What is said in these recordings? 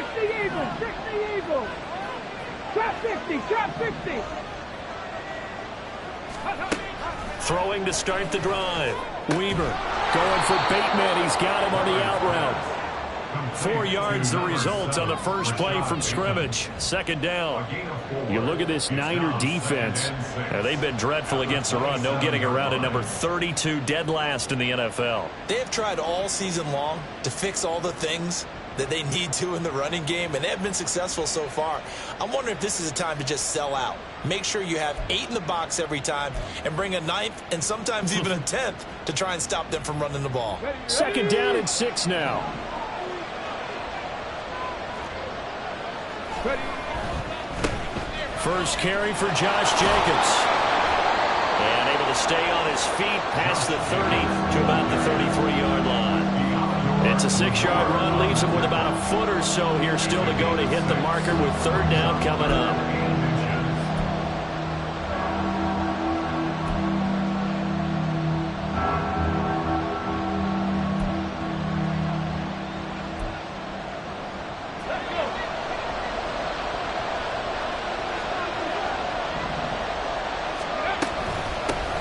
60 Eagles, 60 Eagles. Trap 60, trap 60. Throwing to start the drive. Weaver going for Bateman. He's got him on the out route. 4 yards the result on the first play from scrimmage. Second down. You look at this Niner defense. They've been dreadful against the run. No getting around it. Number 32, dead last in the NFL. They have tried all season long to fix all the things that they need to in the running game, and they have been successful so far. I'm wondering if this is a time to just sell out. Make sure you have 8 in the box every time and bring a 9th and sometimes even a 10th to try and stop them from running the ball. Second down and 6 now. First carry for Josh Jacobs. And able to stay on his feet past the 30 to about the 33-yard line. It's a 6-yard run, leaves him with about a foot or so here still to go to hit the marker with third down coming up.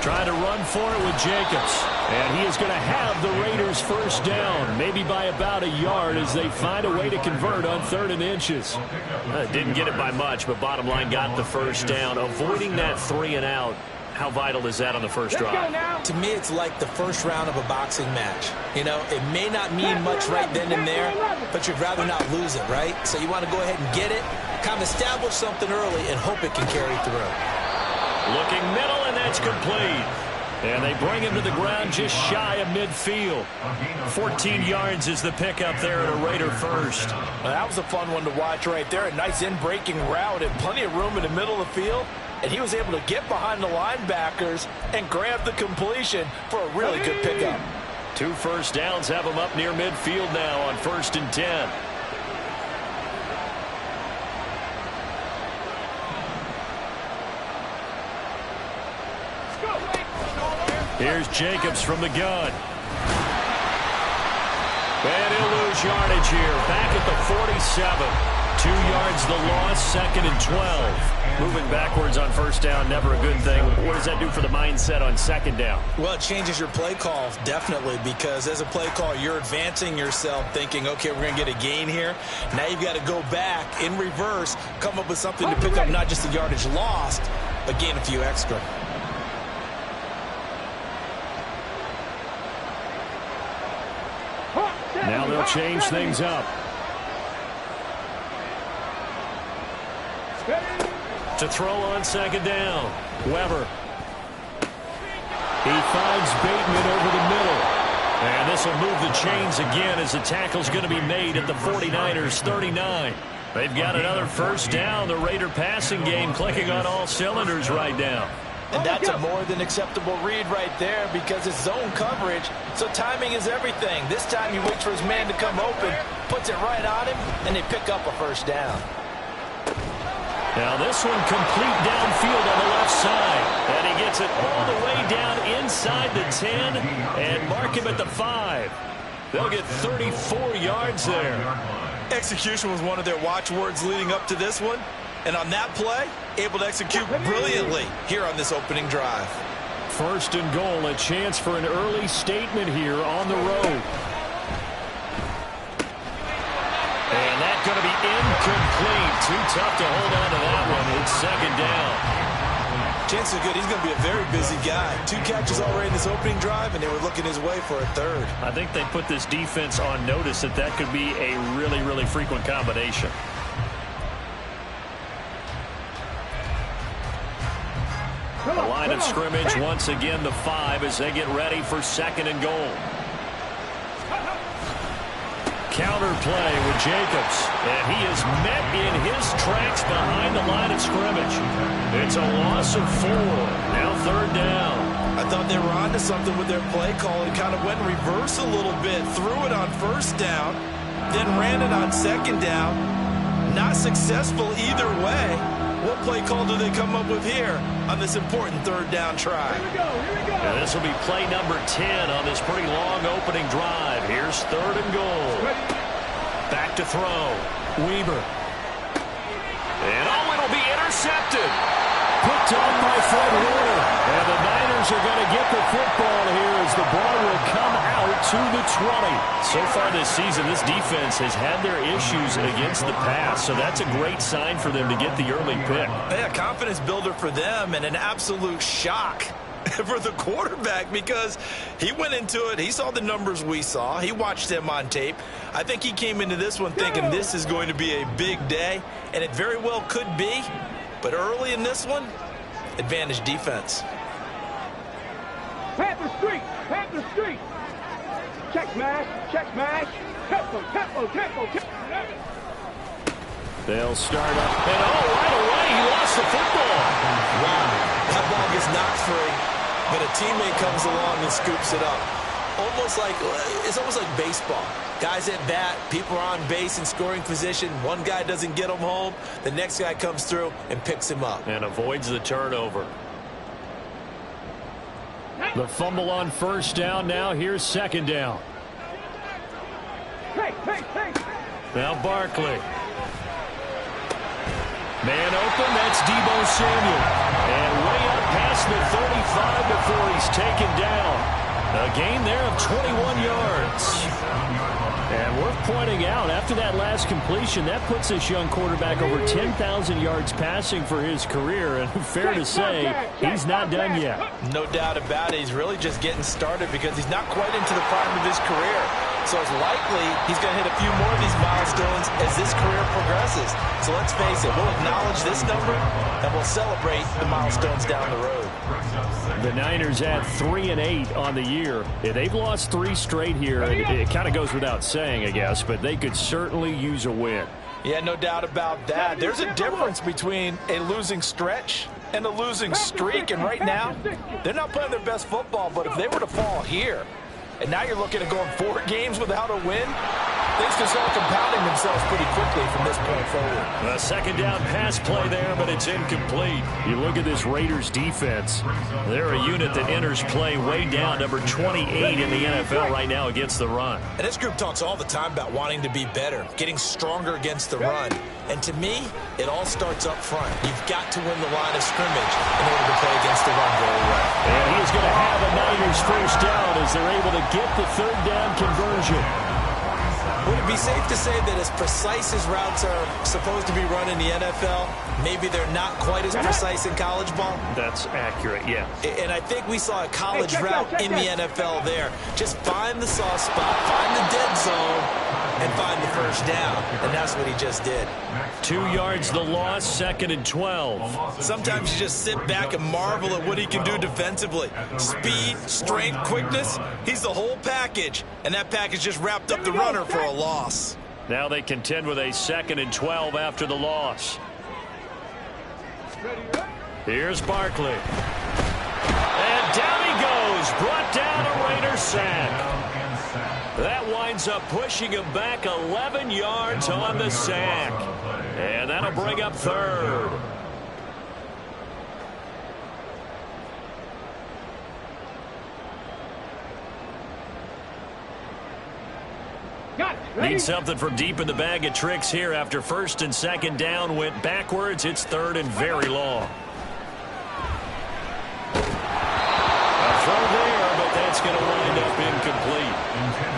Trying to run for it with Jacobs. And he is going to have the Raiders first down, maybe by about a yard as they find a way to convert on 3rd and inches. Didn't get it by much, but bottom line got the first down. Avoiding that 3 and out, how vital is that on the first drive? To me, it's like the first round of a boxing match. You know, it may not mean much right then and there, but you'd rather not lose it, right? So you want to go ahead and get it, kind of establish something early, and hope it can carry through. Looking middle, and that's complete. And they bring him to the ground just shy of midfield. 14 yards is the pickup there at a Raider first. Well, that was a fun one to watch right there. A nice in-breaking route and plenty of room in the middle of the field. And he was able to get behind the linebackers and grab the completion for a really good pickup. 2 first downs have him up near midfield now on 1st and 10. Here's Jacobs from the gun. And he'll lose yardage here. Back at the 47. 2 yards the loss, 2nd and 12. Moving backwards on first down, never a good thing. What does that do for the mindset on 2nd down? Well, it changes your play call, definitely, because as a play call, you're advancing yourself thinking, okay, we're going to get a gain here. Now you've got to go back in reverse, come up with something to pick up not just the yardage lost, but gain a few extra. Now they'll change things up. To throw on 2nd down. Weber. He finds Bateman over the middle. And this will move the chains again as the tackle's going to be made at the 49ers 39. They've got another first down. The Raider passing game clicking on all cylinders right now. And that's a more than acceptable read right there because it's zone coverage, so timing is everything. This time he waits for his man to come open, puts it right on him, and they pick up a first down. Now this one complete downfield on the left side. And he gets it all the way down inside the 10 and mark him at the 5. They'll get 34 yards there. Execution was one of their watchwords leading up to this one. And on that play, able to execute brilliantly here on this opening drive. 1st and goal, a chance for an early statement here on the road. And that's going to be incomplete. Too tough to hold on to that one. It's 2nd down. Chances are good. He's going to be a very busy guy. 2 catches already in this opening drive, and they were looking his way for a 3rd. I think they put this defense on notice that that could be a really, really frequent combination. The line of scrimmage once again the 5 as they get ready for 2nd and goal. Counter play with Jacobs. And he is met in his tracks behind the line of scrimmage. It's a loss of 4. Now 3rd down. I thought they were onto something with their play call and kind of went in reverse a little bit. Threw it on 1st down, then ran it on 2nd down. Not successful either way. What play call do they come up with here on this important 3rd down try? Here we go, here we go. And this will be play number 10 on this pretty long opening drive. Here's 3rd and goal. Back to throw. Weaver. And it'll be intercepted. Picked up by Fred Warner. And the Niners are going to get the football here as the ball will come out to the 20. So far this season, this defense has had their issues against the pass. So that's a great sign for them to get the early pick. Yeah, confidence builder for them and an absolute shock for the quarterback because he went into it. He saw the numbers we saw. He watched them on tape. I think he came into this one thinking this is going to be a big day, and it very well could be. But early in this one, advantage defense. Panther Street, Panther Street. Check smash, tempo. They'll start up. And right away, he lost the football. Wow, that ball gets knocked free, but a teammate comes along and scoops it up. It's almost like baseball. Guys at bat, people are on base in scoring position. One guy doesn't get him home. The next guy comes through and picks him up. And avoids the turnover. The fumble on first down. Now here's second down. Hey. Now Barkley. Man open, that's Deebo Samuel. And way up past the 35 before he's taken down. A gain there of 21 yards. And worth pointing out, after that last completion, that puts this young quarterback over 10,000 yards passing for his career. And fair to say, he's not done yet. No doubt about it. He's really just getting started because he's not quite into the prime of his career. So it's likely he's going to hit a few more of these milestones as this career progresses. So let's face it, we'll acknowledge this number and we'll celebrate the milestones down the road. The Niners at 3-8 on the year. Yeah, they've lost 3 straight here. It kind of goes without saying, I guess, but they could certainly use a win. Yeah, no doubt about that. There's a difference between a losing stretch and a losing streak, and right now, they're not playing their best football, but if they were to fall here, and now you're looking at going 4 games without a win, things can start compounding themselves pretty quickly from this point forward. A second down pass play there, but it's incomplete. You look at this Raiders defense. They're a unit that enters play way down, number 28 in the NFL right now against the run. And this group talks all the time about wanting to be better, getting stronger against the run. And to me, it all starts up front. You've got to win the line of scrimmage in order to play against the run very well. And he's going to have a Niners first down as they're able to get the third down conversion. Would it be safe to say that as precise as routes are supposed to be run in the NFL, maybe they're not quite as precise in college ball? That's accurate, yeah. And I think we saw a college route in the NFL there. Just find the soft spot, find the dead zone, and find the first down. And that's what he just did. 2 yards the loss, 2nd and 12. Sometimes you just sit back and marvel at what he can do defensively. Speed, strength, quickness, he's the whole package. And that package just wrapped up the runner for a loss. Now they contend with a 2nd and 12 after the loss. Here's Barkley. And down he goes. Brought down a Raider sack. That winds up pushing him back 11 yards on the sack. And that'll bring up third. Need something from deep in the bag of tricks here after 1st and 2nd down went backwards. It's 3rd and very long. A throw there, but that's going to wind up incomplete.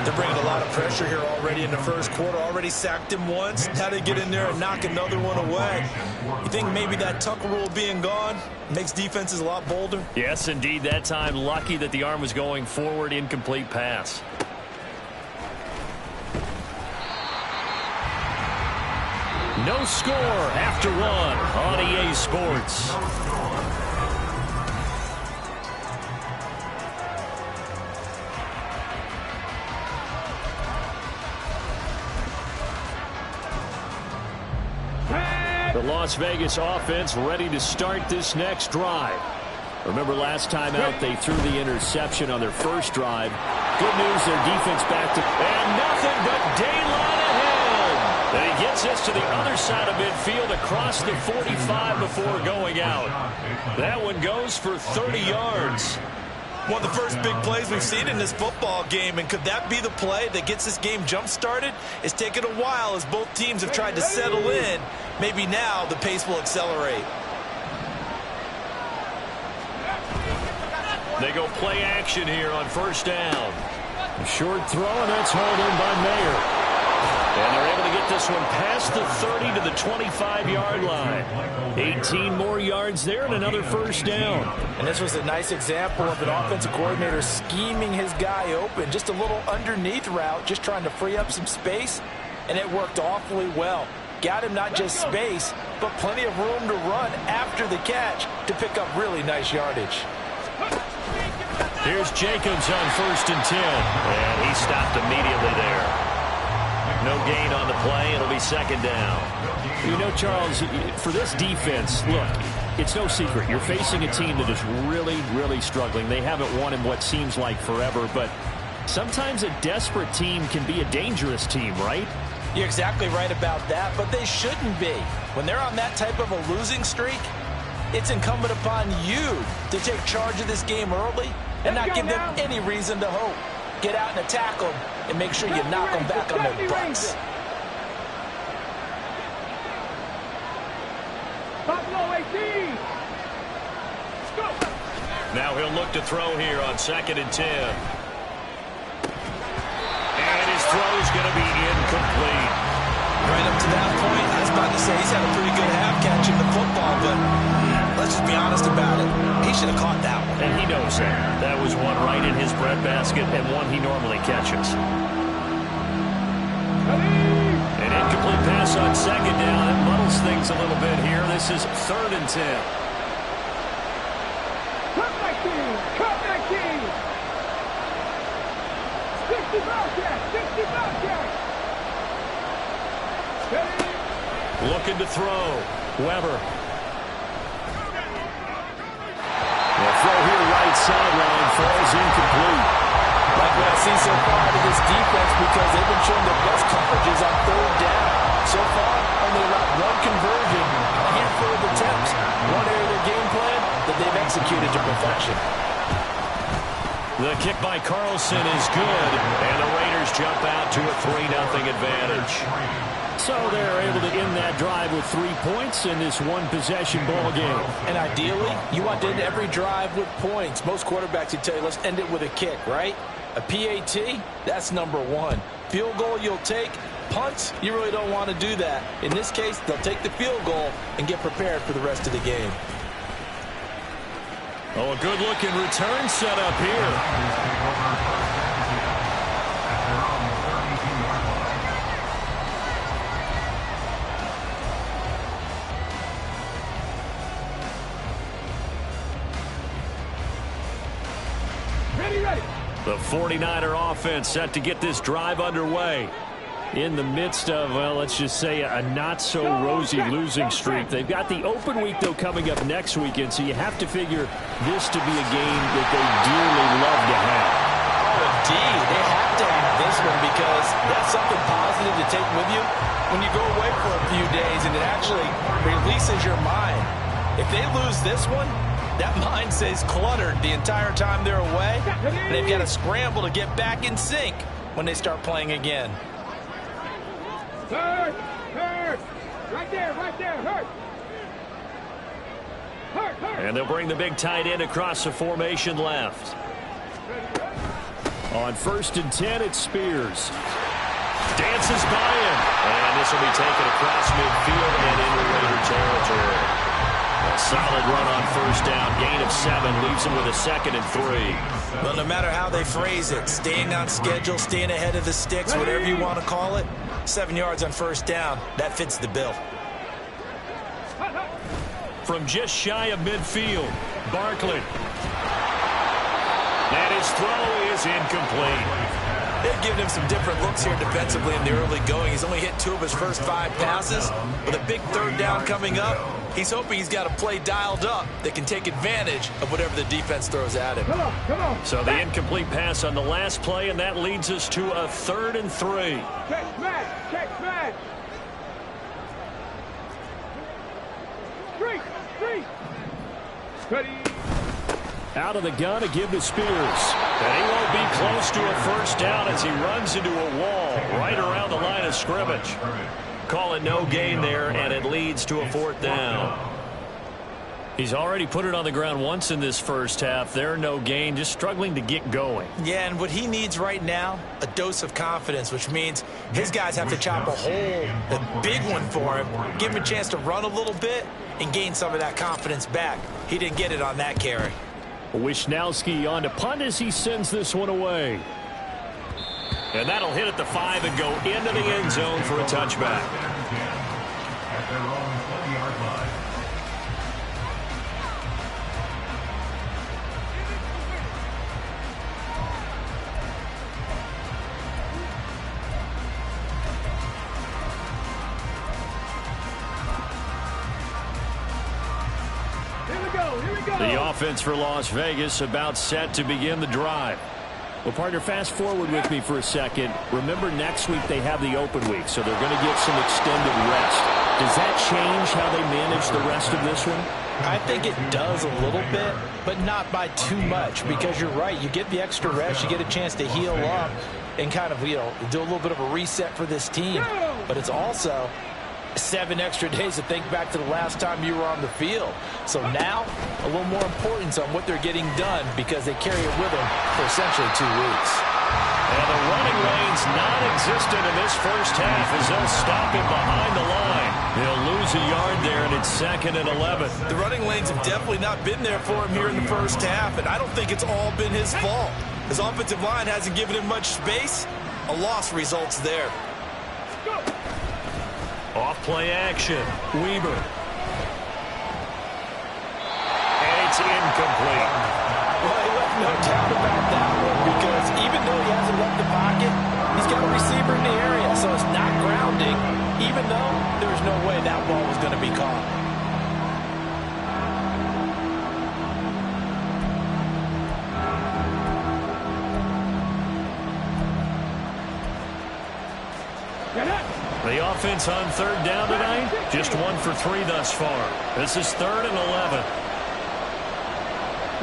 They're bringing a lot of pressure here already in the first quarter. Already sacked him once. Now they get in there and knock another one away. You think maybe that Tucker rule being gone makes defenses a lot bolder? Yes, indeed. That time, lucky that the arm was going forward. Incomplete pass. No score after 1 on EA Sports. The Las Vegas offense ready to start this next drive. Remember last time out they threw the interception on their first drive. Good news, their defense back to... And nothing but daylight ahead. And he gets us to the other side of midfield across the 45 before going out. That one goes for 30 yards. One of the first big plays we've seen in this football game, and could that be the play that gets this game jump-started? It's taken a while as both teams have tried to settle in. Maybe now the pace will accelerate. They go play action here on first down. A short throw, and that's hauled in by Mayer. And they're able to get this one past the 30 to the 25-yard line. 18 more yards there and another first down. And this was a nice example of an offensive coordinator scheming his guy open. Just a little underneath route, just trying to free up some space, and it worked awfully well. Got him not just space, but plenty of room to run after the catch to pick up really nice yardage. Here's Jacobs on 1st and 10. And he stopped immediately there. No gain on the play. It'll be second down. You know, Charles, for this defense, look, it's no secret. You're facing a team that is really, really struggling. They haven't won in what seems like forever, but sometimes a desperate team can be a dangerous team, right? You're exactly right about that, but they shouldn't be. When they're on that type of a losing streak, it's incumbent upon you to take charge of this game early and not give them any reason to hope. Get out and attack them and make sure you knock them back on their butts. Now he'll look to throw here on 2nd and 10. And his throw is going to be incomplete. Right up to that point, I was about to say he's had a pretty good half catching the football, but let's just be honest about it. He should have caught that one. And he knows that. That was one right in his breadbasket and one he normally catches. An incomplete pass on 2nd down. It muddles things a little bit here. This is 3rd and 10. Cut that king! Cut that king! 60 Bobcat! 60 Bobcat! Looking to throw. Weber. The throw here right sideline falls incomplete. Like what I've seen so far out of this defense, because they've been showing their best coverages on 3rd down. So far, only allowed one conversion, a handful of attempts, one area of their game plan that they've executed to perfection. The kick by Carlson is good, and the Raiders jump out to a 3-0 advantage. So they're able to end that drive with 3 points in this one-possession ball game. And ideally, you want to end every drive with points. Most quarterbacks would tell you, let's end it with a kick, right? A PAT, that's number 1. Field goal you'll take. Punts, you really don't want to do that. In this case, they'll take the field goal and get prepared for the rest of the game. Oh, a good-looking return set up here. The 49er offense set to get this drive underway. In the midst of, well, let's just say a not-so-rosy losing streak. They've got the open week, though, coming up next weekend, so you have to figure this to be a game that they dearly love to have. Oh, indeed. They have to have this one because that's something positive to take with you when you go away for a few days, and it actually releases your mind. If they lose this one, that mind stays cluttered the entire time they're away, and they've got to scramble to get back in sync when they start playing again. Hurt! Hurt! Right there, hurt! Hurt, hurt! And they'll bring the big tight end across the formation left. On 1st and 10, it's Spears. Dances by him. And this will be taken across midfield and into Raider territory. A solid run on 1st down. Gain of 7 leaves them with a 2nd and 3. Well, no matter how they phrase it, staying on schedule, staying ahead of the sticks, whatever you want to call it, 7 yards on 1st down, that fits the bill. From just shy of midfield, Barkley. And his throw is incomplete. They've given him some different looks here defensively in the early going. He's only hit 2 of his first 5 passes. With a big 3rd down coming up, he's hoping he's got a play dialed up that can take advantage of whatever the defense throws at him. Come on. So the incomplete pass on the last play, and that leads us to a 3rd and 3. Check smash! Street! Ready! Out of the gun to give to Spears. And he won't be close to a first down as he runs into a wall right around the line of scrimmage. Call it no gain there, and it leads to a 4th down. He's already put it on the ground once in this first half. There, no gain, just struggling to get going. Yeah, and what he needs right now, a dose of confidence, which means his guys have to chop a hole, a big one for him, give him a chance to run a little bit and gain some of that confidence back. He didn't get it on that carry. Wishnowski on to punt as he sends this one away. And that'll hit at the 5 and go into the end zone for a touchback. At their own 20-yard line. The offense for Las Vegas about set to begin the drive. Well, partner, fast forward with me for a second. Remember, next week they have the open week, so they're going to get some extended rest. Does that change how they manage the rest of this one? I think it does a little bit, but not by too much, because you're right. You get the extra rest, you get a chance to heal up and kind of, do a little bit of a reset for this team. But it's also 7 extra days to think back to the last time you were on the field. So now, a little more importance on what they're getting done because they carry it with them for essentially 2 weeks. And the running lane's non-existent in this first half as they'll stop him behind the line. He'll lose a yard there, and it's 2nd and 11. The running lanes have definitely not been there for him here in the first half, and I don't think it's all been his fault. His offensive line hasn't given him much space. A loss results there. Off play action. Weaver. And it's incomplete. Well, he left no doubt about that one because even though he hasn't left the pocket, he's got a receiver in the area, so it's not grounding, even though there's no way that ball was going to be caught. The offense on 3rd down tonight, just 1 for 3 thus far. This is 3rd and 11.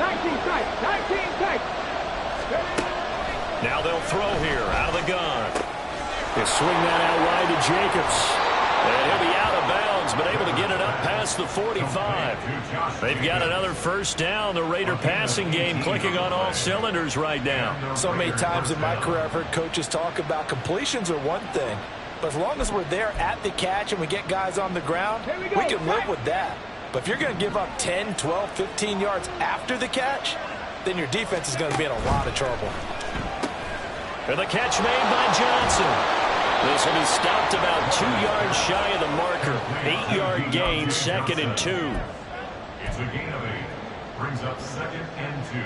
19 tight, 19 tight. Now they'll throw here, out of the gun. They swing that out wide to Jacobs. And he'll be out of bounds, but able to get it up past the 45. They've got another first down. The Raider passing game clicking on all cylinders right now. So many times in my career I've heard coaches talk about completions are one thing, but as long as we're there at the catch and we get guys on the ground, we can live with that. But if you're going to give up 10, 12, 15 yards after the catch, then your defense is going to be in a lot of trouble. And the catch made by Johnson. This will be stopped about 2 yards shy of the marker. 8-yard gain, 2nd and 2. It's a gain of 8. Brings up 2nd and 2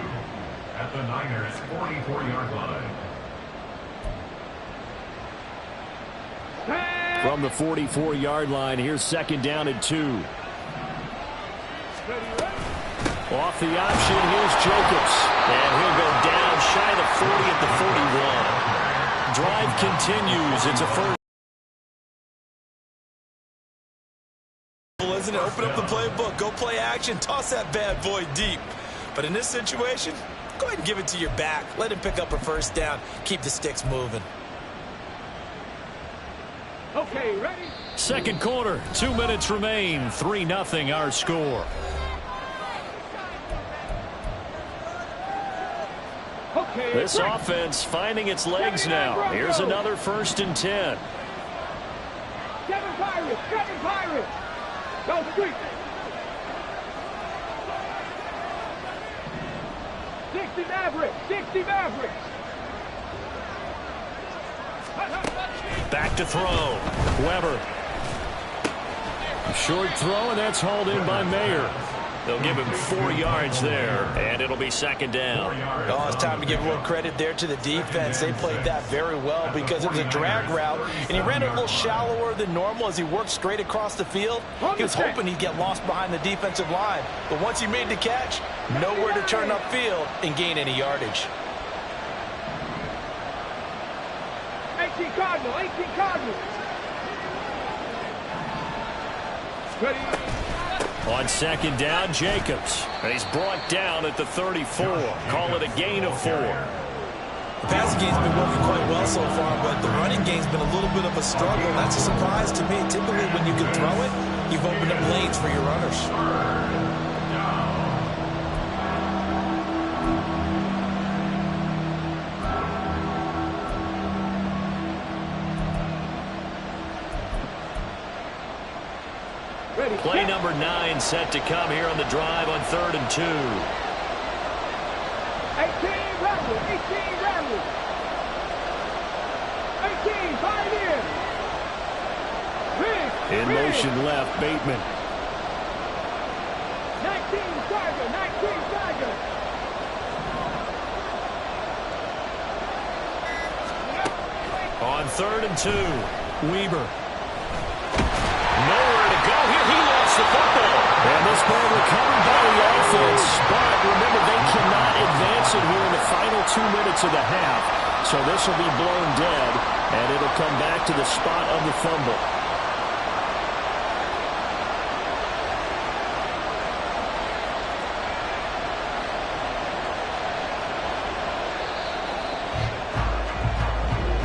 at the Niners' 44-yard line. From the 44-yard line, here's 2nd down and 2. Off the option, here's Jacobs. And he'll go down shy of the 40 at the 41. Drive continues. It's a first. Isn't it? Open up the playbook. Go play action. Toss that bad boy deep. But in this situation, go ahead and give it to your back. Let him pick up a first down. Keep the sticks moving. Okay, ready? Second quarter, 2 minutes remain. 3-0 our score. Okay. This offense finding its legs now. Here's another 1st and 10. 7 Pirates, 7 Pirates. Go street. 60 Mavericks, 60 Mavericks. Back to throw. Weber. Short throw, and that's hauled in by Mayer. They'll give him 4 yards there, and it'll be 2nd down. Oh, it's time to give a little credit there to the defense. They played that very well because it was a drag route, and he ran it a little shallower than normal as he worked straight across the field. He was hoping he'd get lost behind the defensive line, but once he made the catch, nowhere to turn upfield and gain any yardage. 18 Cardinal, 18 Cardinal. Ready? On second down, Jacobs. He's brought down at the 34. Call it a gain of 4. The passing game's been working quite well so far, but the running game's been a little bit of a struggle. That's a surprise to me. Typically, when you can throw it, you've opened up lanes for your runners. Play number 9 set to come here on the drive on 3rd and 2. 18 Ramble, 18 Ramble. 18, 5 in. In motion left, Bateman. 19 Tiger, 19 Tiger. On 3rd and 2, Weber. Nowhere to go here. He lost the football. And this ball recovered by the offense. But remember, they cannot advance it here in the final 2 minutes of the half. So this will be blown dead, and it'll come back to the spot of the fumble.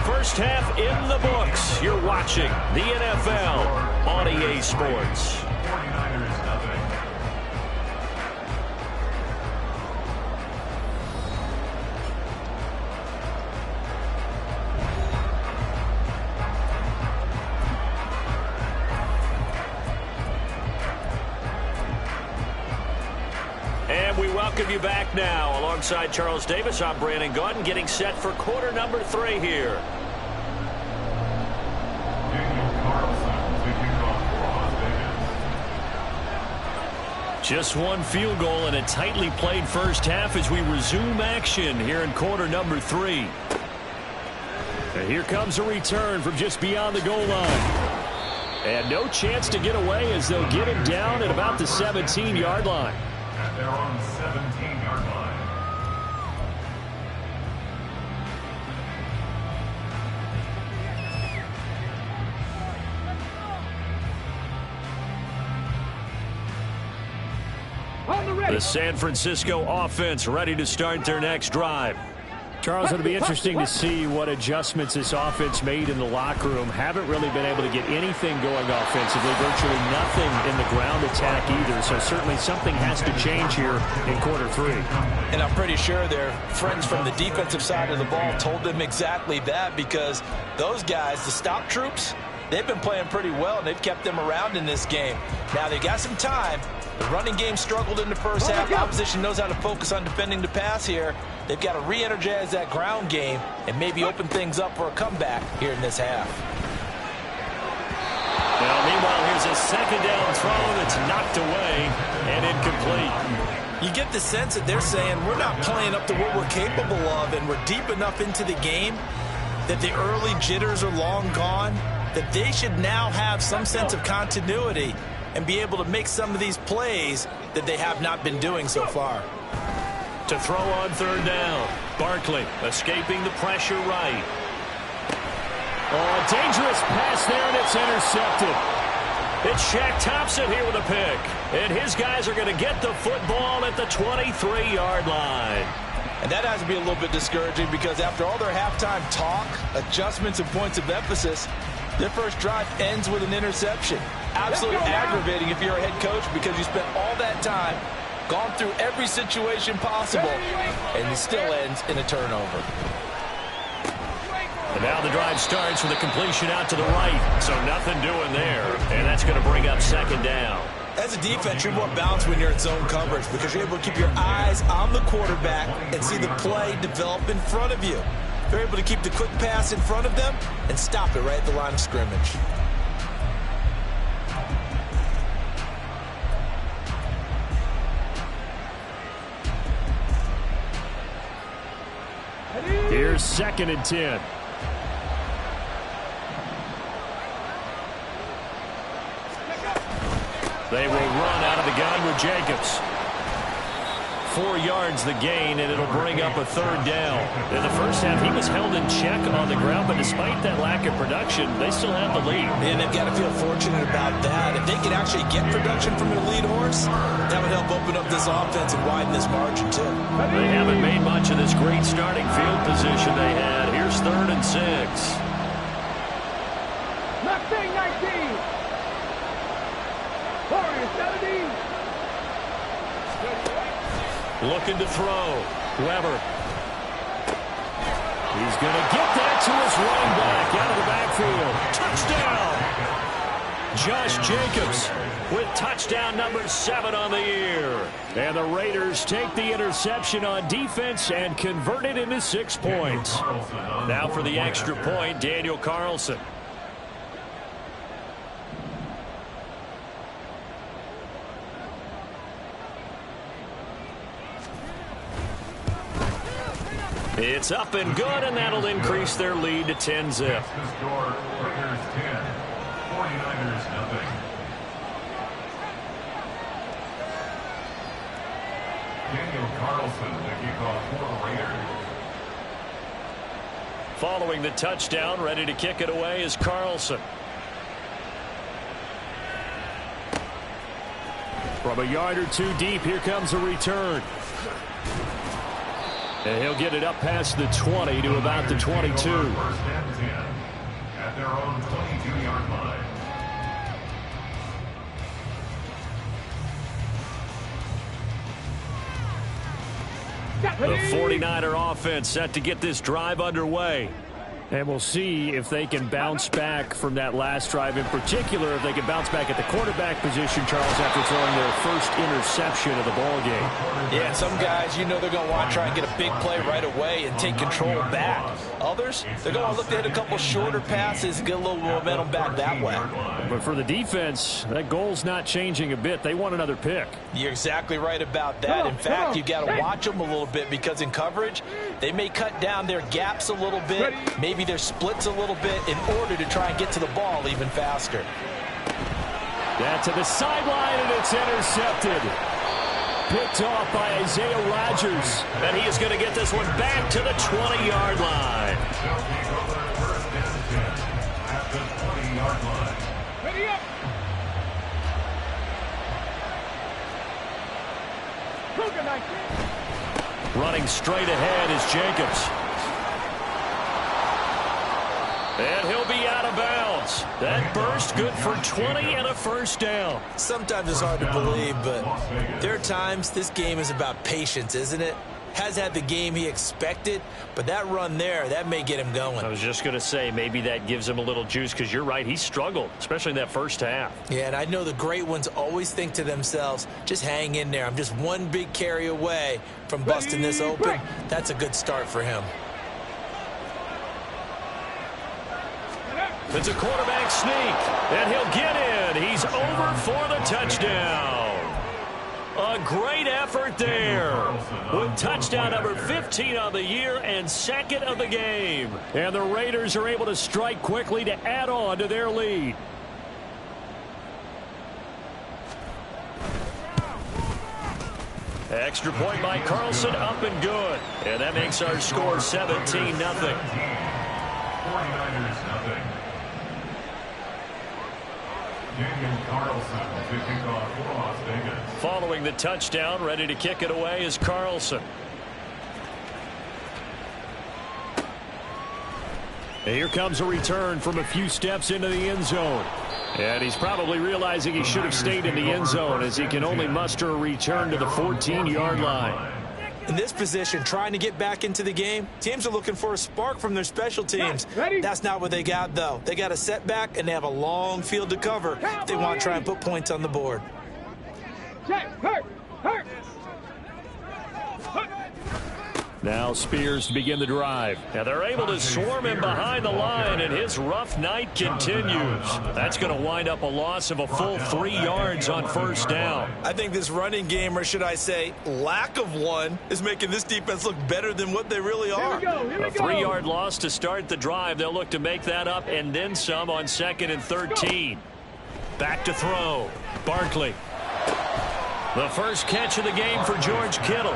First half in the books. You're watching the NFL on EA Sports. 49ers nothing. And we welcome you back now. Alongside Charles Davis, I'm Brandon Gaudin, getting set for quarter number 3 here. Just one field goal and a tightly played first half as we resume action here in quarter number 3. And here comes a return from just beyond the goal line. And no chance to get away as they'll get him down at about the 17-yard line. At their own 17-yard line. The San Francisco offense ready to start their next drive. Charles, it'll be interesting to see what adjustments this offense made in the locker room. Haven't really been able to get anything going offensively, virtually nothing in the ground attack either. So certainly something has to change here in quarter 3. And I'm pretty sure their friends from the defensive side of the ball told them exactly that, because those guys, the stop troops, they've been playing pretty well, and they've kept them around in this game. Now, they got some time. The running game struggled in the first half. Opposition knows how to focus on defending the pass here. They've got to re-energize that ground game and maybe open things up for a comeback here in this half. Now, meanwhile, here's a second down throw that's knocked away and incomplete. You get the sense that they're saying we're not playing up to what we're capable of, and we're deep enough into the game that the early jitters are long gone, that they should now have some sense of continuity and be able to make some of these plays that they have not been doing so far. To throw on third down, Barkley escaping the pressure right. Oh, a dangerous pass there, and it's intercepted. It's Shaq Thompson here with a pick, and his guys are going to get the football at the 23-yard line. And that has to be a little bit discouraging, because after all their halftime talk, adjustments, and points of emphasis, their first drive ends with an interception. Absolutely aggravating if you're a head coach, because you spent all that time, gone through every situation possible, and it still ends in a turnover. And now the drive starts with a completion out to the right, so nothing doing there, and that's going to bring up second down. As a defense, you're more balanced when you're in zone coverage, because you're able to keep your eyes on the quarterback and see the play develop in front of you. They're able to keep the quick pass in front of them and stop it right at the line of scrimmage. Here's 2nd and 10. They will run out of the gun with Jacobs. 4 yards the gain, and it'll bring up a 3rd down. In the first half, he was held in check on the ground, but despite that lack of production, they still have the lead. And they've got to feel fortunate about that. If they can actually get production from their lead horse, that would help open up this offense and widen this margin, too. They haven't made much of this great starting field position they had. Here's 3rd and 6. Mustang 19. Warriors 17. Looking to throw. Weber. He's going to get that to his running back out of the backfield. Touchdown! Josh Jacobs with touchdown number 7 on the year. And the Raiders take the interception on defense and convert it into 6 points. Now for the extra point, Daniel Carlson. It's up and good, and that'll increase their lead to 10-zip. The score, Raiders 10, 49ers nothing. Daniel Carlson, the kickoff for Raiders. Following the touchdown, ready to kick it away is Carlson. From a yard or 2 deep, here comes a return. And he'll get it up past the 20 to about the 22. First and 10 at their own 22-yard line. The 49er offense set to get this drive underway. And we'll see if they can bounce back from that last drive. In particular, if they can bounce back at the quarterback position, Charles, after throwing their first interception of the ball game. Yeah, some guys, you know, they're going to want to try and get a big play right away and take control back. Others, they're going to look to hit a couple shorter passes and get a little momentum back that way. But for the defense, that goal's not changing a bit. They want another pick. You're exactly right about that. In fact, you've got to watch them a little bit because in coverage, they may cut down their gaps a little bit, maybe their splits a little bit in order to try and get to the ball even faster. That to the sideline, and it's intercepted. Picked off by Isaiah Rodgers. And he is going to get this one back to the 20-yard line. First and 10 at the 20-yard line. Ready up. Cougar 19. Running straight ahead is Jacobs. And he'll be out of bounds. That burst good for 20 and a first down. Sometimes it's hard to believe, but there are times this game is about patience, isn't it? Has had the game he expected, but that run there, that may get him going. I was just going to say, maybe that gives him a little juice, because you're right, he struggled, especially in that first half. Yeah, and I know the great ones always think to themselves, just hang in there. I'm just one big carry away from busting this open. That's a good start for him. It's a quarterback sneak, and he'll get in. He's over for the touchdown. A great effort there with touchdown number 15 on the year and 2nd of the game. And the Raiders are able to strike quickly to add on to their lead. Extra point by Carlson, up and good. And that makes our score 17-0. 49ers nothing. Daniel Carlson to kick off for Las Vegas. Following the touchdown, ready to kick it away is Carlson. And here comes a return from a few steps into the end zone. And he's probably realizing he should have stayed in the end zone, as he can only muster a return to the 14-yard line. In this position, trying to get back into the game, teams are looking for a spark from their special teams. That's not what they got, though. They got a setback, and they have a long field to cover if they want to try and put points on the board. Hurt. Now Spears to begin the drive. And they're able to swarm him behind the line, and his rough night continues. That's going to wind up a loss of a full 3 yards on first down. I think this running game, or should I say lack of one, is making this defense look better than what they really are. Here we A 3-yard loss to start the drive. They'll look to make that up and then some on 2nd and 13. Back to throw. Barkley. The first catch of the game for George Kittle.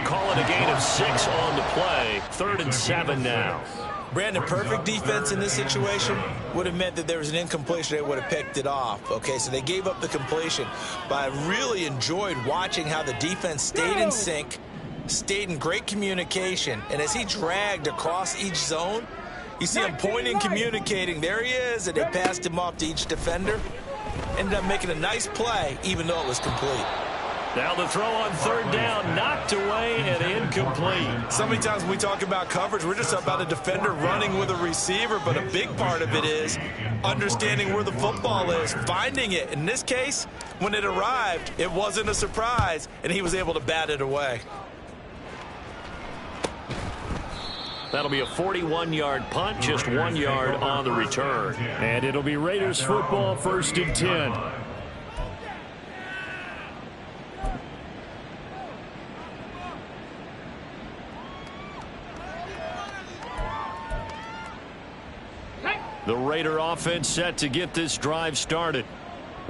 Call it a gain of 6 on the play. 3rd and 7 now. Brandon, perfect defense in this situation would have meant that there was an incompletion. They would have picked it off. Okay, so they gave up the completion. But I really enjoyed watching how the defense stayed in sync, stayed in great communication. And as he dragged across each zone, you see him pointing, communicating. There he is, and they passed him off to each defender. Ended up making a nice play, even though it was complete. Now the throw on 3rd down, knocked away and incomplete. So many times when we talk about coverage, we're just about a defender running with a receiver, but a big part of it is understanding where the football is, finding it. In this case, when it arrived, it wasn't a surprise, and he was able to bat it away. That'll be a 41-yard punt, just 1 yard on the return. And it'll be Raiders football, 1st and 10. The Raider offense set to get this drive started.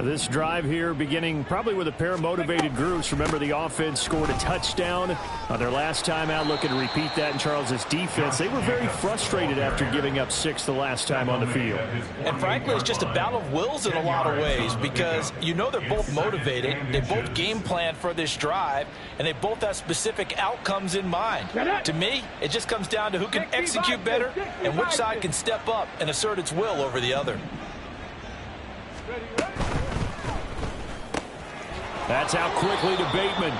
This drive here beginning probably with a pair of motivated groups. Remember, the offense scored a touchdown on their last time out. Looking to repeat that in Charles' defense. They were very frustrated after giving up 6 the last time on the field. And frankly, it's just a battle of wills in a lot of ways, because you know they're both motivated. They both game plan for this drive, and they both have specific outcomes in mind. To me, it just comes down to who can execute better and which side can step up and assert its will over the other. That's out quickly to Bateman.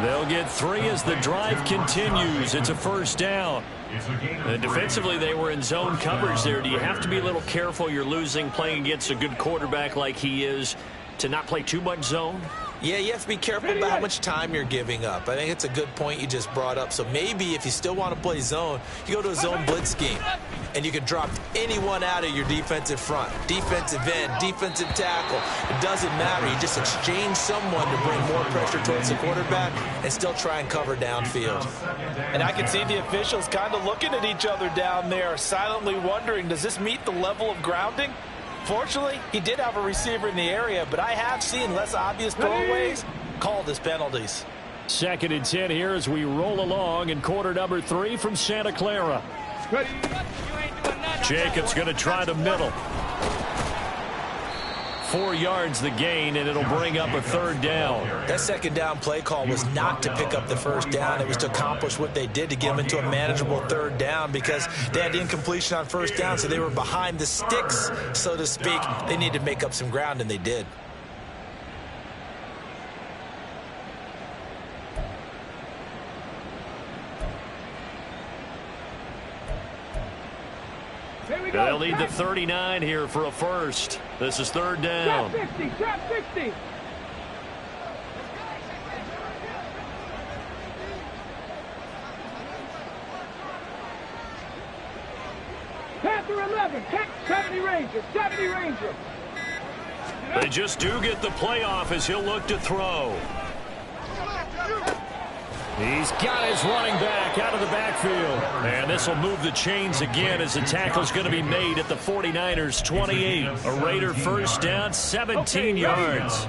They'll get 3 as the drive continues. It's a 1st down. And defensively, they were in zone coverage there. Do you have to be a little careful? You're losing, playing against a good quarterback like he is, to not play too much zone? Yeah, you have to be careful about how much time you're giving up. I think it's a good point you just brought up. So maybe if you still want to play zone, you go to a zone blitz scheme, and you can drop anyone out of your defensive front, defensive end, defensive tackle. It doesn't matter. You just exchange someone to bring more pressure towards the quarterback and still try and cover downfield. And I can see the officials kind of looking at each other down there, silently wondering, does this meet the level of grounding? Fortunately, he did have a receiver in the area, but I have seen less obvious throwaways called as penalties. 2nd and 10 here as we roll along in quarter number 3 from Santa Clara. Jacobs going to try the middle. 4 yards the gain, and it'll bring up a 3rd down. That 2nd down play call was not to pick up the 1st down. It was to accomplish what they did, to get them into a manageable 3rd down, because they had incompletion on 1st down, so they were behind the sticks, so to speak. They needed to make up some ground, and they did. They'll need the 39 here for a 1st. This is 3rd down. Drop 50, drop 50. Panther 11, 70 Ranger, 70 Ranger. They just do get the playoff as he'll look to throw. He's got his running back out of the backfield. And this will move the chains again as the tackle's going to be made at the 49ers 28. A Raider 1st down, 17 yards.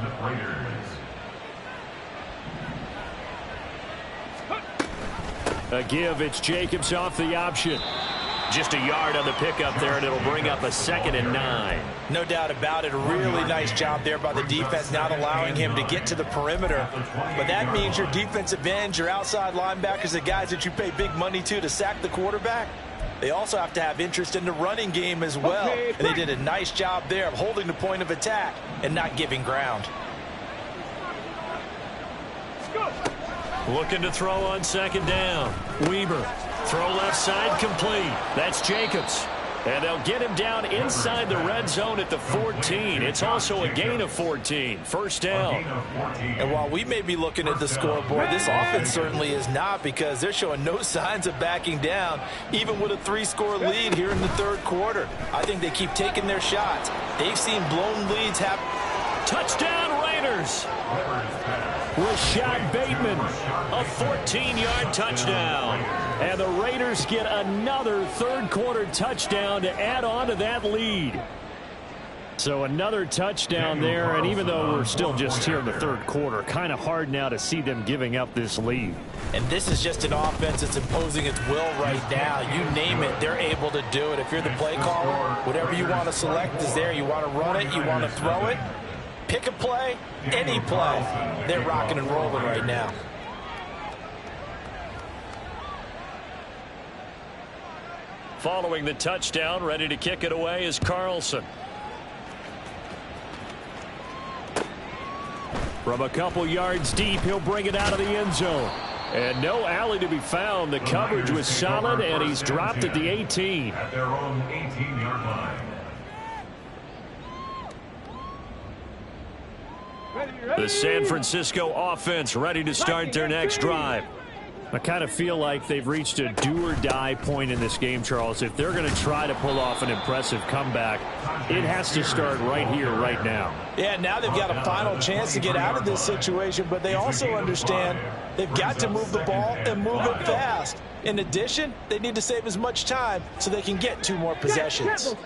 A give, it's Jacobs off the option. Just a yard on the pickup there, and it'll bring up a 2nd and 9. No doubt about it. A really nice job there by the defense, not allowing him to get to the perimeter. But that means your defensive ends, your outside linebackers, the guys that you pay big money to sack the quarterback, they also have to have interest in the running game as well. And they did a nice job there of holding the point of attack and not giving ground. Looking to throw on 2nd down. Weaver. Throw left side complete. That's Jacobs. And they'll get him down inside the red zone at the 14. It's also a gain of 14. 1st down. And while we may be looking at the scoreboard, this offense certainly is not, because they're showing no signs of backing down, even with a 3-score lead here in the 3rd quarter. I think they keep taking their shots. They've seen blown leads happen. Touchdown Raiders. Rashad Bateman. A 14-yard touchdown. And the Raiders get another 3rd quarter touchdown to add on to that lead. So another touchdown there, and even though we're still just here in the third quarter, kind of hard now to see them giving up this lead. And this is just an offense that's imposing its will right now. You name it, they're able to do it. If you're the play caller, whatever you want to select is there. You want to run it, you want to throw it, pick a play, any play. They're rocking and rolling right now. Following the touchdown, ready to kick it away is Carlson. From a couple yards deep, he'll bring it out of the end zone. And no alley to be found. The coverage was solid, and he's dropped at the 18. At their own 18-yard line. The San Francisco offense ready to start their next drive. I kind of feel like they've reached a do-or-die point in this game, Charles. If they're going to try to pull off an impressive comeback, it has to start right here, right now. Yeah, now they've got a final chance to get out of this situation, but they also understand they've got to move the ball and move it fast. In addition, they need to save as much time so they can get 2 more possessions.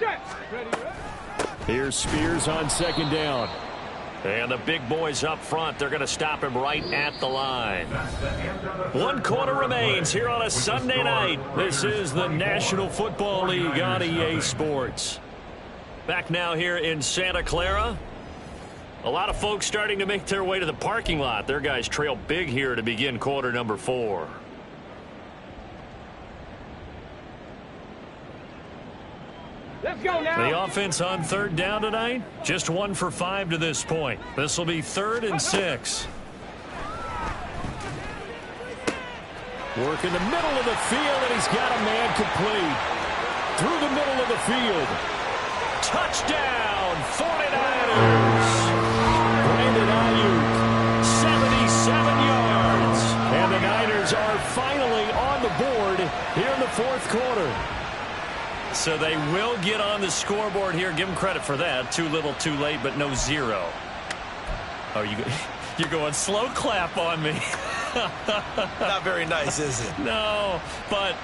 Here's Spears on second down. And the big boys up front, they're going to stop him right at the line. 1 quarter remains here on a Sunday night. This is the National Football League on EA Sports. Back now here in Santa Clara. A lot of folks starting to make their way to the parking lot. Their guys trail big here to begin quarter number 4. Let's go now. The offense on third down tonight, just 1 for 5 to this point. This will be 3rd and 6. Work in the middle of the field, and he's got a man complete. Through the middle of the field. Touchdown, 49ers. Brandon Ayuk, 77 yards. And the Niners are finally on the board here in the 4th quarter. So they will get on the scoreboard here. Give them credit for that. Too little, too late, but no 0. Oh, you're going slow clap on me. Not very nice, is it? No, but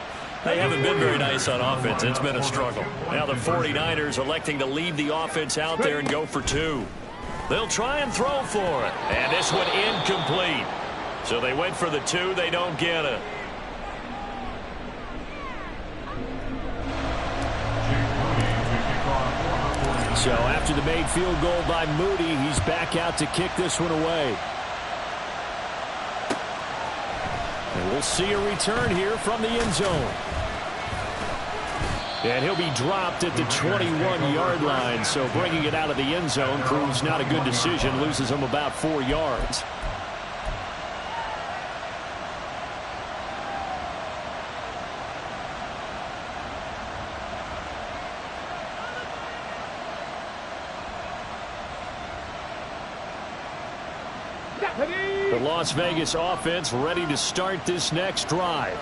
they haven't been very nice on offense. It's been a struggle. Now the 49ers electing to leave the offense out there and go for 2. They'll try and throw for it. And this one incomplete. So they went for the 2. They don't get it. So after the made field goal by Moody, he's back out to kick this one away. And we'll see a return here from the end zone. And he'll be dropped at the 21-yard line. So bringing it out of the end zone proves not a good decision. Loses him about 4 yards. The Las Vegas offense ready to start this next drive.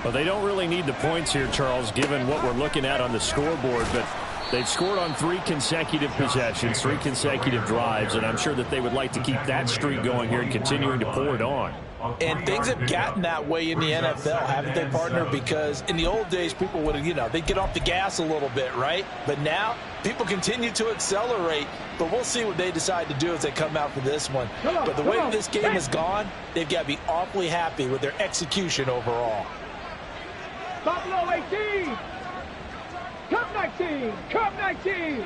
Well, they don't really need the points here, Charles, given what we're looking at on the scoreboard. But they've scored on 3 consecutive possessions, 3 consecutive drives, and I'm sure that they would like to keep that streak going here and continuing to pour it on. And things have gotten that way in the NFL, haven't they, partner? Because in the old days, people would have, they'd get off the gas a little bit, right? But now, people continue to accelerate. But we'll see what they decide to do as they come out for this one. But the way this game has gone, they've got to be awfully happy with their execution overall. Buffalo 18. Cup 19. Cup 19.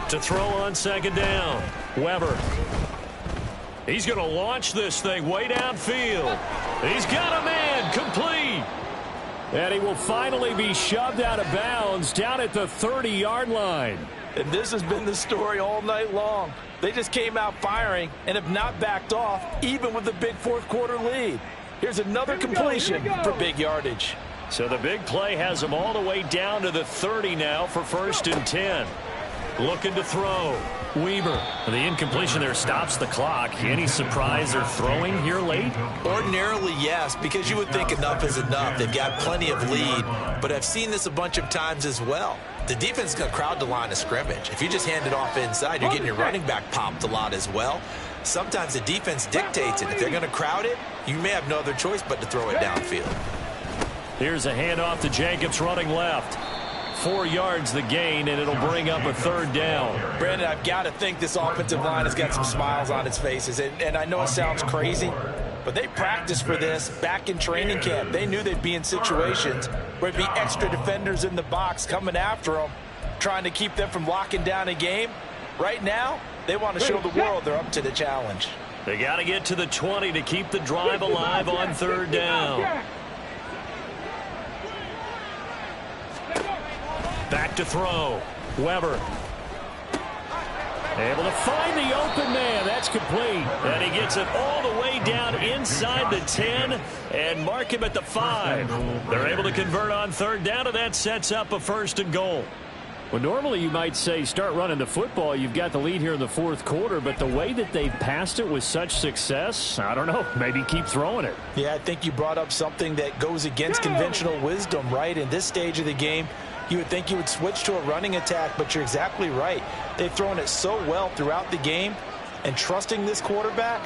To throw on second down, Weber. He's going to launch this thing way downfield. He's got a man complete. And he will finally be shoved out of bounds down at the 30-yard line. And this has been the story all night long. They just came out firing and have not backed off, even with the big 4th quarter lead. Here's another completion for big yardage. So the big play has them all the way down to the 30 now for 1st and 10. Looking to throw. Weber. The incompletion there stops the clock. Any surprise they're throwing here late? Ordinarily, yes, because you would think enough is enough. They've got plenty of lead, but I've seen this a bunch of times as well. The defense is going to crowd the line of scrimmage. If you just hand it off inside, you're getting your running back popped a lot as well. Sometimes the defense dictates it. If they're going to crowd it, you may have no other choice but to throw it downfield. Here's a handoff to Jacobs running left. 4 yards the gain, and it'll bring up a 3rd down. Brandon, I've got to think this offensive line has got some smiles on its faces. And I know it sounds crazy, but they practiced for this back in training camp. They knew they'd be in situations where there'd be extra defenders in the box coming after them, trying to keep them from locking down a game. Right now, they want to show the world they're up to the challenge. They got to get to the 20 to keep the drive alive on 3rd down. Back to throw. Weber. Able to find the open man. That's complete. And he gets it all the way down inside the 10 and mark him at the 5. They're able to convert on 3rd down, and that sets up a 1st and goal. Well, normally you might say start running the football. You've got the lead here in the 4th quarter, but the way that they've passed it with such success, I don't know, maybe keep throwing it. Yeah, I think you brought up something that goes against conventional wisdom, right? In this stage of the game, you would think you would switch to a running attack, but you're exactly right. They've thrown it so well throughout the game, and trusting this quarterback,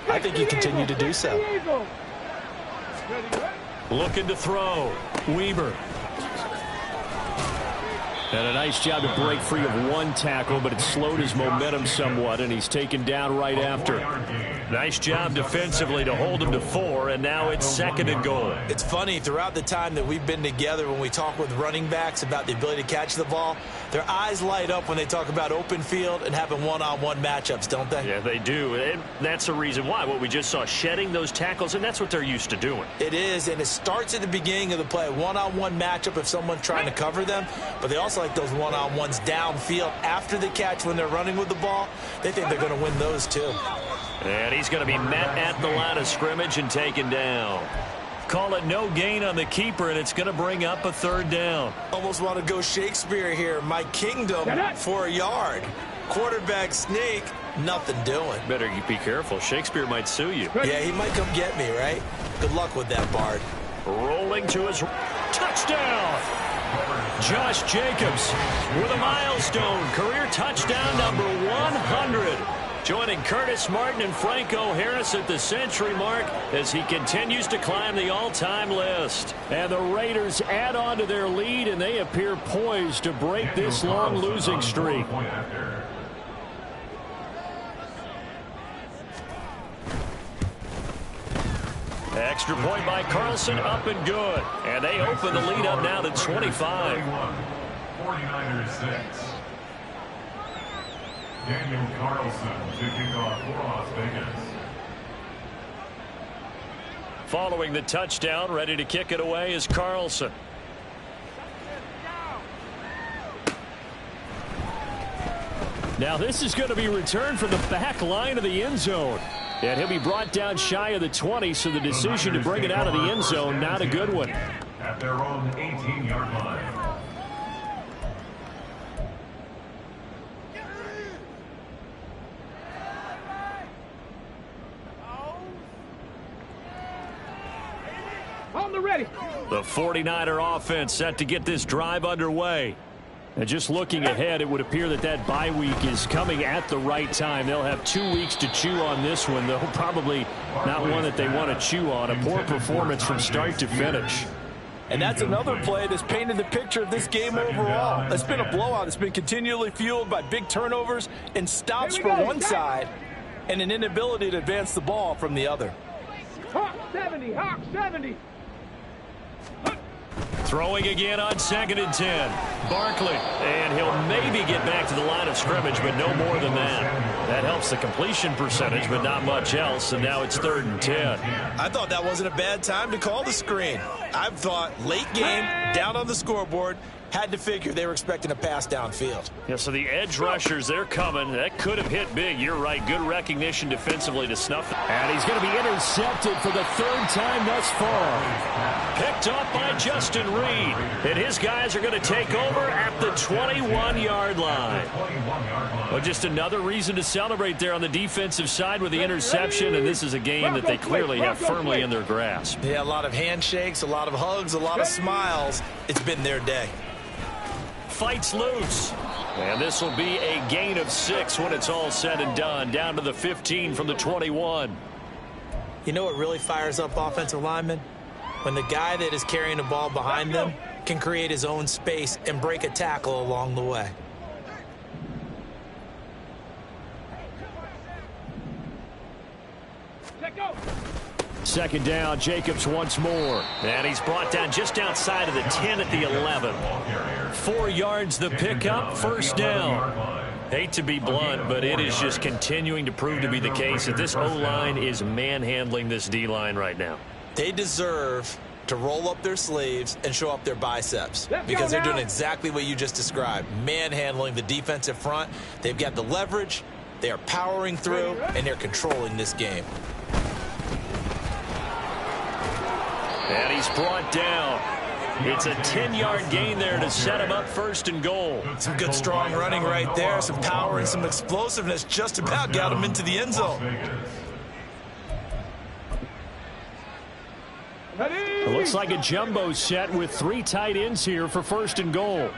I think you continue to do so. Looking to throw. Weber. And a nice job to break free of 1 tackle, but it slowed his momentum somewhat, and he's taken down right after. Nice job defensively to hold him to 4, and now it's 2nd and goal. It's funny, throughout the time that we've been together, when we talk with running backs about the ability to catch the ball, their eyes light up when they talk about open field and having one-on-one matchups, don't they? Yeah, they do. And that's the reason why. What we just saw, shedding those tackles, and that's what they're used to doing. It is, and it starts at the beginning of the play. One-on-one matchup if someone's trying to cover them, but they also like those one-on-ones downfield after the catch when they're running with the ball. They think they're going to win those too. And he's going to be met at the line of scrimmage and taken down. Call it no gain on the keeper, and it's going to bring up a 3rd down. Almost want to go Shakespeare here. My kingdom for a yard. Quarterback sneak, nothing doing. Better be careful. Shakespeare might sue you. Yeah, he might come get me, right? Good luck with that, Bard. Rolling to his touchdown. Josh Jacobs with a milestone. Career touchdown number 100. Joining Curtis Martin and Franco Harris at the century mark as he continues to climb the all-time list. And the Raiders add on to their lead, and they appear poised to break this long losing streak. Extra point by Carlson, up and good. And they open the lead up now to 25. 49ers 6. Daniel Carlson to kick off for Las Vegas. Following the touchdown, ready to kick it away is Carlson. Now this is going to be returned from the back line of the end zone. And he'll be brought down shy of the 20, so the decision to bring it out of the end zone, not a good one. At their own 18-yard line. On the ready. The 49er offense set to get this drive underway. And just looking ahead, it would appear that that bye week is coming at the right time. They'll have 2 weeks to chew on this one, though probably not one that they want to chew on. A poor performance from start to finish. And that's another play that's painted the picture of this game overall. It's been a blowout. It's been continually fueled by big turnovers and stops from one side and an inability to advance the ball from the other. Hawk 70, Hawk 70. Throwing again on 2nd and 10. Barkley. And he'll maybe get back to the line of scrimmage, but no more than that. That helps the completion percentage, but not much else. And now it's 3rd and 10. I thought that wasn't a bad time to call the screen. I've thought late game, down on the scoreboard, had to figure they were expecting a pass downfield. Yeah, so the edge rushers, they're coming. That could have hit big. You're right. Good recognition defensively to snuff it. And he's going to be intercepted for the 3rd time thus far. Picked off by Justin Reed. And his guys are going to take over at the 21-yard line. Well, just another reason to celebrate there on the defensive side with the interception. And this is a game that they clearly have firmly in their grasp. Yeah, a lot of handshakes, a lot of hugs, a lot of smiles. It's been their day. Fights loose. And this will be a gain of 6 when it's all said and done. Down to the 15 from the 21. You know what really fires up offensive linemen? When the guy that is carrying the ball behind them can create his own space and break a tackle along the way. Second down, Jacobs once more. And he's brought down just outside of the 10 at the 11. 4 yards the pickup, first down. Hate to be blunt, but it is just continuing to prove to be the case that this O-line is manhandling this D-line right now. They deserve to roll up their sleeves and show up their biceps because they're doing exactly what you just described, manhandling the defensive front. They've got the leverage, they are powering through, and they're controlling this game. And he's brought down. It's a 10-yard gain there to set him up first and goal. Some good strong running right there, some power and some explosiveness just about got him into the end zone. It looks like a jumbo set with 3 tight ends here for first and goal.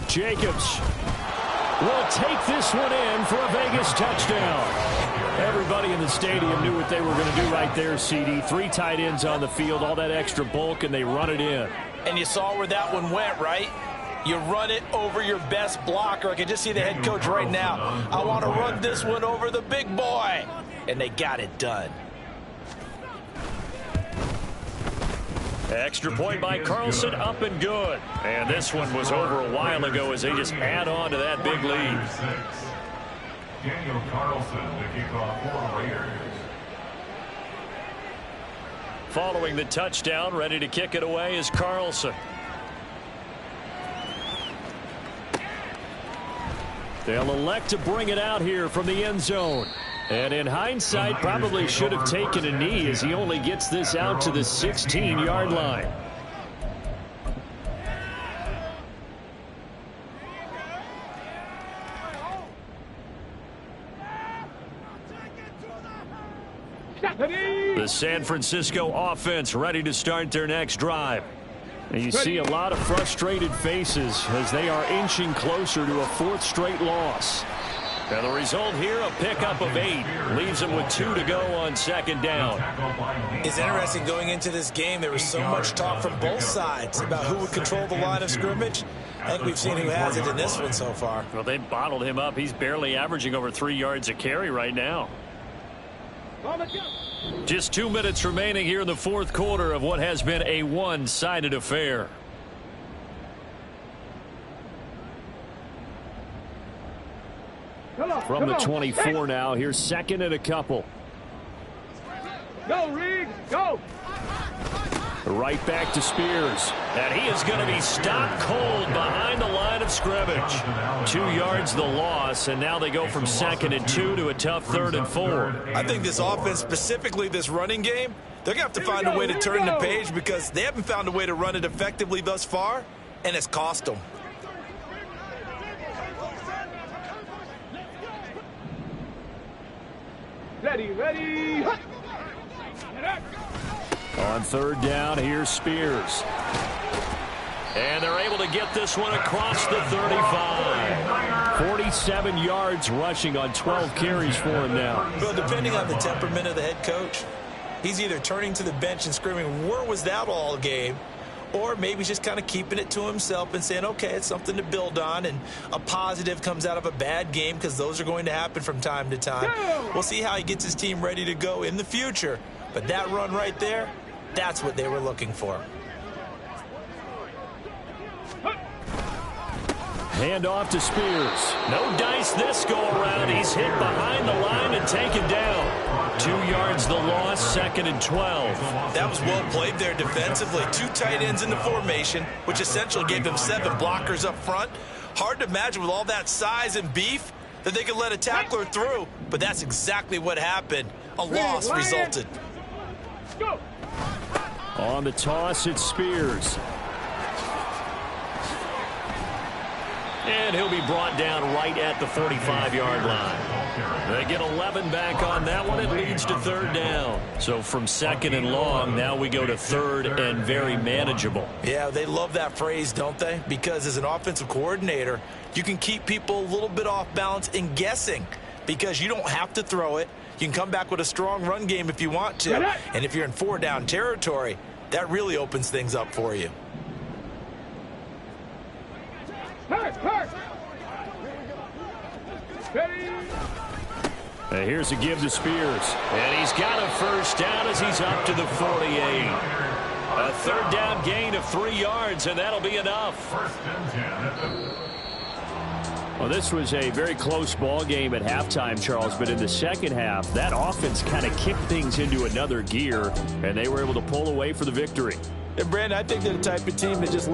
Jacobs will take this one in for a Vegas touchdown. Everybody in the stadium knew what they were going to do right there, CD. 3 tight ends on the field, all that extra bulk, and they run it in. And you saw where that one went, right? You run it over your best blocker. I can just see the head coach right now. I want to run this one over the big boy. And they got it done. Extra point by Carlson, up and good. And this one was over a while ago as they just add on to that big lead. Daniel Carlson to kick off for the Raiders. Following the touchdown, ready to kick it away is Carlson. They'll elect to bring it out here from the end zone. And in hindsight, probably should have taken a knee as he only gets this out to the 16-yard line. The San Francisco offense ready to start their next drive. And you see a lot of frustrated faces as they are inching closer to a 4th straight loss. And the result here, a pickup of 8. Leaves them with 2 to go on second down. It's interesting going into this game. There was so much talk from both sides about who would control the line of scrimmage. I think we've seen who has it in this one so far. Well, they bottled him up. He's barely averaging over 3 yards a carry right now. Just 2 minutes remaining here in the 4th quarter of what has been a one-sided affair. From the 24 now, here's second and a couple. Go, Reed, go! Right back to Spears. And he is going to be stopped cold behind the line of scrimmage. 2 yards the loss, and now they go from 2nd and 2 to a tough 3rd and 4. I think this offense, specifically this running game, they're going to have to find a way to turn the page because they haven't found a way to run it effectively thus far, and it's cost them. Ready, ready. On 3rd down, here's Spears. And they're able to get this one across the 35. 47 yards rushing on 12 carries for him now. Well, depending on the temperament of the head coach, he's either turning to the bench and screaming, where was that all game? Or maybe he's just kind of keeping it to himself and saying, okay, it's something to build on, and a positive comes out of a bad game because those are going to happen from time to time. We'll see how he gets his team ready to go in the future. But that run right there, that's what they were looking for. Hand off to Spears. No dice this go around. He's hit behind the line and taken down. 2 yards the loss, 2nd and 12. That was well played there defensively. 2 tight ends in the formation, which essentially gave them 7 blockers up front. Hard to imagine with all that size and beef that they could let a tackler through, but that's exactly what happened. A loss resulted. Go! On the toss, it's Spears. And he'll be brought down right at the 45-yard line. They get 11 back on that one. It leads to 3rd down. So from 2nd and long, now we go to 3rd and very manageable. Yeah, they love that phrase, don't they? Because as an offensive coordinator, you can keep people a little bit off balance and guessing because you don't have to throw it. You can come back with a strong run game if you want to. And if you're in 4-down territory, that really opens things up for you. Here's a give to Spears. And he's got a first down as he's up to the 48. A 3rd down gain of 3 yards, and that'll be enough. Well, this was a very close ball game at halftime, Charles, but in the second half, that offense kind of kicked things into another gear, and they were able to pull away for the victory. And, Brandon, I think they're the type of team that just